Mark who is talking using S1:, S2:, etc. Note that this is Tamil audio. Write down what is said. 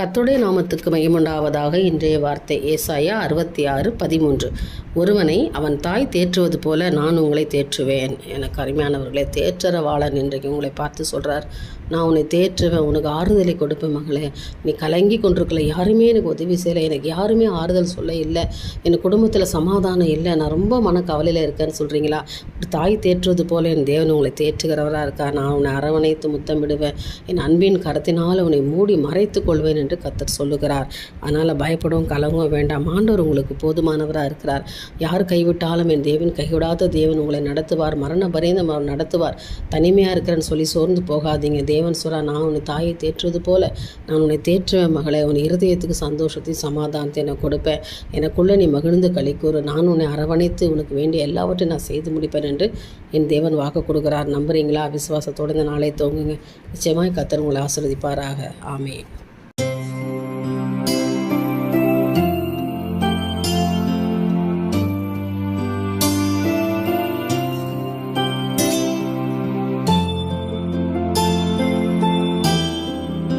S1: கர்த்தருடைய நாமத்துக்கு மகிமையுண்டாவதாக. இன்றைய வார்த்தை ஏசாயா 66:13. ஒருவனை அவன் தாய் தேற்றுவது போல நான் உங்களை தேற்றுவேன். எனக்கு அருமையானவர்களே, தேற்றரவாளன் இன்றைக்கு உங்களை பார்த்து சொல்கிறார், நான் உன்னை தேற்றுவேன், உனக்கு ஆறுதலை கொடுப்பேன். மகளே, நீ கலங்கி கொண்டிருக்கல, யாருமே எனக்கு உதவி செய்யலை, எனக்கு யாருமே ஆறுதல் சொல்ல இல்லை, என் குடும்பத்தில் சமாதானம் இல்லை, நான் ரொம்ப மனக்கவலையில் இருக்கேன்னு சொல்கிறீங்களா? தாய் தேற்றுவது போல என் தேவன் உங்களை தேற்றுகிறவராக இருக்கா. நான் உன்னை அரவணைத்து முத்தமிடுவேன், என் அன்பின் கரத்தினால் உன்னை மூடி மறைத்து கொள்வேன் என்று கர்த்தர் சொல்லுகிறார். அதனால் பயப்படவும் கலங்கவும் வேண்டாம். ஆண்டவர் உங்களுக்கு போதுமானவராக இருக்கிறார். யார் கைவிட்டாலும் என் தேவன் கைவிடாத தேவன் உங்களை நடத்துவார், மரண பரியந்தம் அவர் நடத்துவார். தனிமையாக இருக்கிறேன்னு சொல்லி சோர்ந்து போகாதீங்க. தேவன் சொல்கிறார், நான் உன்னை தாயை தேற்றுவது போல நான் உன்னை தேற்றுவேன். மகளே, உன் இருதயத்துக்கு சந்தோஷத்தையும் சமாதானத்தை நான் கொடுப்பேன். எனக்குள்ளே நீ மகிழ்ந்து களிக்கூறு. நான் உன்னை அரவணைத்து உனக்கு வேண்டிய எல்லாவற்றையும் நான் செய்து முடிப்பேன் என்று என் தேவன் வாக்கு கொடுக்கிறார். நம்புறீங்களா? விசுவாசத்தோடு இந்த நாளை தோங்குங்க. நிச்சயமாக கர்த்தர் உங்களை ஆசீர்வதிப்பாராக. ஆமென்.